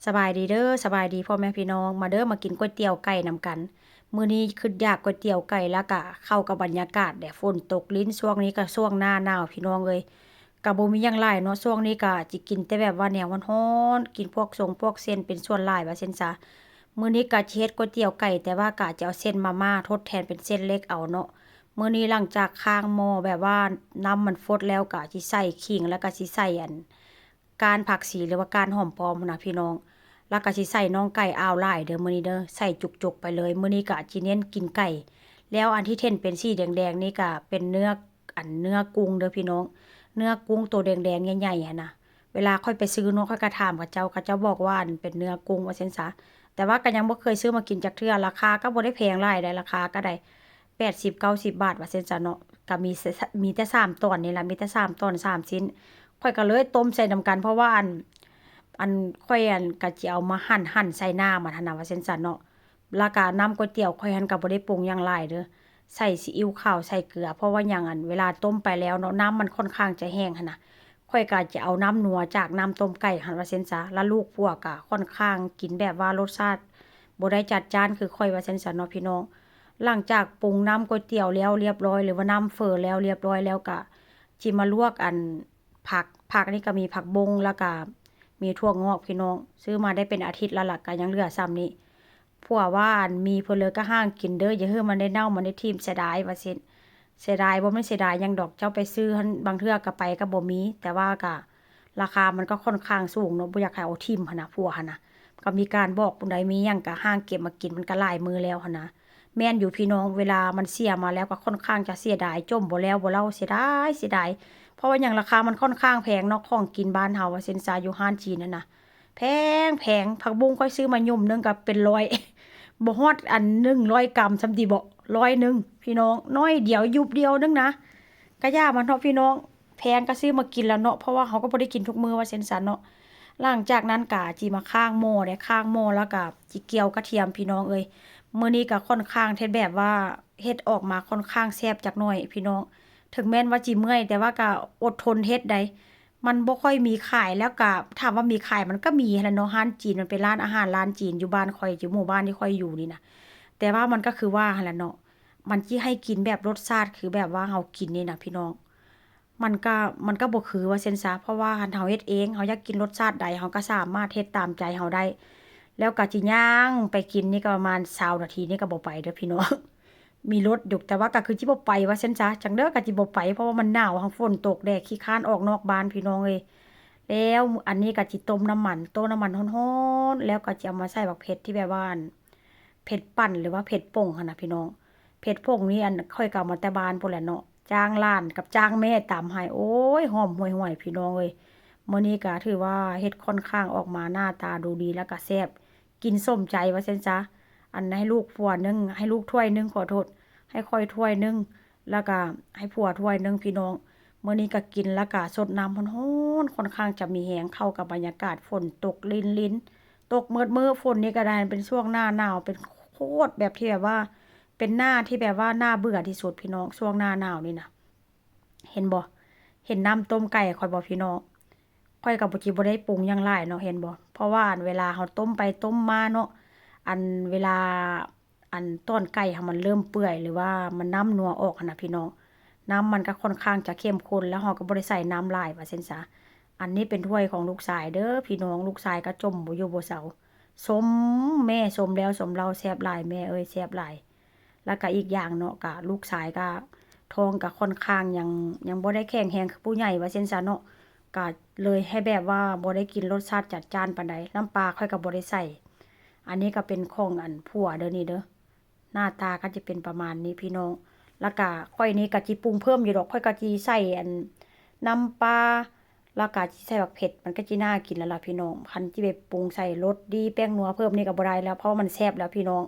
สบายดีเด้อสบายดีพ่อแม่พี่น้องมาเด้อมากินก๋วยเตี๋ยวไก่นำกันมื้อนี้คืออยากก๋วยเตี๋ยวไก่แล้วก็เข้ากับบรรยากาศแดดฝนตกลิ้นช่วงนี้ก็ช่วงหน้าหนาวพี่น้องเอ้ยก็บ่มีหยังหลายเนาะช่วงนี้ก็สิกินแต่แบบว่าแนวร้อนๆกินพวกเส้นเป็นส่วนหลายว่าเส้นซะมื้อนี้ก็สิเฮ็ดก๋วยเตี๋ยวไก่แต่ว่าก็จะเอาเส้นมาม่าทดแทนเป็นเส้นเล็กเอาเนาะมื้อนี้หลังจากข้างหม้อแบบว่าน้ำมันฟดแล้วก็สิใส่ขิงแล้วก็สิใส่ก้านผักชีหรือว่าก้านหอมป้อมนะพี่น้อง แล้วก็สิใส่น่องไก่อ้าวหลายเด้อมื้อนี้เด้อใส่จุกๆไปเลยมื้อนี้ก็สิเน้นกินไก่แล้วอันที่เท่นเป็นสีแดงๆนี่ก็เป็นเนื้อกุ้งเด้อพี่น้องเนื้อกุ้งตัวแดงๆใหญ่ๆอะนะเวลาค่อยไปซื้อเนาะค่อยก็ถามเขาเจ้าบอกว่าอันเป็นเนื้อกุ้งว่าซั่นซะแต่ว่าก็ยังบ่เคยซื้อมากินจักเทื่อราคาก็บ่ได้แพงหลายได้ราคาก็ได้80-90 บาทว่าซั่นซะเนาะก็มีแต่3ตอนนี่ล่ะมีแต่3ตอน3ชิ้นข้อยก็เลยต้มใส่นำกันเพราะว่าอันข้อยก็สิเอามาหั่นใส่น้ำอะหั้นน่ะว่าจั่งซั้นเนาะแล้วก็น้ำก๋วยเตี๋ยวข้อยหั้นก็บ่ได้ปรุงหยังหลายเด้อใส่ซีอิ๊วขาวใส่เกลือเพราะว่าหยังเวลาต้มไปแล้วเนาะน้ำมันค่อนข้างจะแห้งหั้นน่ะข้อยก็จะเอาน้ำนัวจากน้ำต้มไก่หั้นว่าซั่นซะแล้วลูกพวกก็ค่อนข้างกินแบบว่ารสชาติบ่ได้จัดจ้านคือข้อยว่าซั่นซะเนาะพี่น้องหลังจากปรุงน้ำก๋วยเตี๋ยวแล้วเรียบร้อยหรือว่าน้ำเฟ้อแล้วเรียบร้อยแล้วก็สิมาลวกผักนี่ก็มีผักบงแล้วก็ มีถั่วงอกพี่น้องซื้อมาได้เป็นอาทิตย์แล้วล่ะก็ยังเหลือซ้ำนี้ผัวว่ามีเพิ่นเลยก็ห้างกินเด้ออย่าให้มันได้เน่ามันได้ทิ่มเสียดายว่าซั่นเสียดายบ่แม่นเสียดายหยังดอกเจ้าไปซื้อหั้นบางเทื่อก็ไปก็บ่มีแต่ว่าก็ราคามันก็ค่อนข้างสูงเนาะบ่อยากให้เอาทิ่มหั้นน่ะผัวหั้นน่ะก็มีการบอกผู้ใดมีหยังก็ห้างเก็บมากินมันก็หลายมื้อแล้วหั้นนะแม่นอยู่พี่น้องเวลามันเสียมาแล้วก็ค่อนข้างจะเสียดายจมบ่แล้วบ่เล่าเสียดาย เพราะว่าอย่างราคามันค่อนข้างแพงเนาะของกินบ้านเฮาว่าเซ็นซาอยู่ห้านจีนนั่นน่ะแพงผักบุ้งค่อยซื้อมายุ่มหนึงก็เป็นร้อยบ่ฮอดอัน100 กรัมซำติบ่ร้อยหนึ่งพี่น้องน้อยเดียวยุบเดียวหนึงนะก็ย่ามันเนาะพี่น้องแพงก็ซื้อมากินแล้วเนาะเพราะว่าเขาก็บ่ได้กินทุกมื้อว่าเซ็นซันเนาะหลังจากนั้นก็จิมาข้างหม้อได้ข้างหม้อแล้วก็จิเจียวกระเทียมพี่น้องเอ้ยมื้อนี้ก็ค่อนข้างเฮ็ดแบบว่าเฮ็ดออกมาค่อนข้างแซ่บจักหน่อยพี่น้อง ถึงแม้นว่าจิเมื่อยแต่ว่าก็อดทนเฮ็ดได้มันบ่ค่อยมีขายแล้วก็ถามว่ามีขายมันก็มีหั้นแหละเนาะร้านจีนมันเป็นร้านอาหารร้านจีนอยู่บ้านข้อยอยู่หมู่บ้านที่ข้อยอยู่นี่น่ะแต่ว่ามันก็คือว่าหั่นแหละเนาะมันสิให้กินแบบรสชาติคือแบบว่าเฮากินนี่น่ะพี่น้องมันก็มันก็บ่คือว่าซั่นซะเพราะว่าคันเฮาเฮ็ดเองเฮาอยากกินรสชาติใดเฮาก็สามารถเฮ็ดตามใจเฮาได้แล้วก็สิย่างไปกินนี่ก็ประมาณ20นาทีนี่ก็บ่ไปเด้อพี่น้อง มีรถอยู่แต่ว่าก็คือสิบ่ไปว่าซั่นจ้ะจังเด้อก็สิบ่ไปเพราะว่ามันหนาวหั้งฝนตกแดดขี้คร้านออกนอกบ้านพี่น้องเอ้ยแล้วอันนี้ก็สิต้มน้ำมันร้อนๆแล้วก็จะเอามาใส่บักเผ็ดที่แบบว่าอั่นเผ็ดปั่นหรือว่าเผ็ดป่งหั้นน่ะพี่น้องเผ็ดป่งนี่ข้อยก็เอามาแต่บ้านพู้นแหละเนาะจ้างร้านกับจ้างแม่ตำให้โอ๊ยหอมห่วยๆพี่น้องเอ้ยมื้อนี้ก็ถือว่าเฮ็ดค่อนข้างออกมาหน้าตาดูดีแล้วก็แซ่บกินสมใจว่าซั่นจ้ะอันให้ลูกผัวหนึ่งให้ลูกถ้วยหนึ่งขอโทษ ให้ค่อยถ้วยหนึ่งแล้วก็ให้ผัวถ้วยหนึ่งพี่น้องมื้อนี้ก็กินแล้วก็สดน้ำร้อนๆค่อนข้างจะมีแรงเข้ากับบรรยากาศฝนตกรินๆตกเมิดๆฝนนี่ก็ได้เป็นช่วงหน้าหนาวเป็นโคตรแบบที่แบบว่าเป็นหน้าที่แบบว่าน่าเบื่อที่สุดพี่น้องช่วงหน้าหนาวนี่น่ะเห็นบ่เห็นน้ำต้มไก่ข้อยบ่พี่น้องข้อยก็บ่ได้ปรุงหยังหลายเนาะเห็นบ่เพราะว่าอันเวลาเราต้มไปต้มมาเนาะอันเวลา อันต้นไก่ค่ะมันเริ่มเปื่อยหรือว่ามันน้ำนัวออกหั้นน่ะพี่น้องน้ำมันก็ค่อนข้างจะเข้มข้นแล้วเราก็บ่ได้ใส่น้ำหลายว่าซั่นซะอันนี้เป็นถ้วยของลูกชายเด้อพี่น้องลูกชายก็จมบ่อยู่บ่เซาสมแม่สมแล้วสมเล่าแซ่บหลายแม่เอ้ยแซ่บหลายแล้วก็อีกอย่างเนาะก็ลูกชายก็ท้องก็ค่อนข้างยังบ่ได้แข็งแรงคือผู้ใหญ่ว่าซั่นซะเนาะก็เลยให้แบบว่าบ่ได้กินรสชาติจัดจ้านปานใดน้ำปลาข้อยก็บ่ได้ใส่อันนี้ก็เป็นของผัวเด้อนี่เด้อ หน้าตาก็จะเป็นประมาณนี้พี่น้อง แล้วก็ข้อยนี้ก็จิปรุงเพิ่มอยู่ดอกข้อยก็จิใส่น้ำปลาแล้วก็สิใส่บักเผ็ดมันก็จิน่ากินแล้วล่ะพี่น้องคันจิไปปรุงใส่รสดีแป้งนัวเพิ่มนี่ก็บ่ได้แล้วเพราะว่ามันแซ่บแล้วพี่น้อง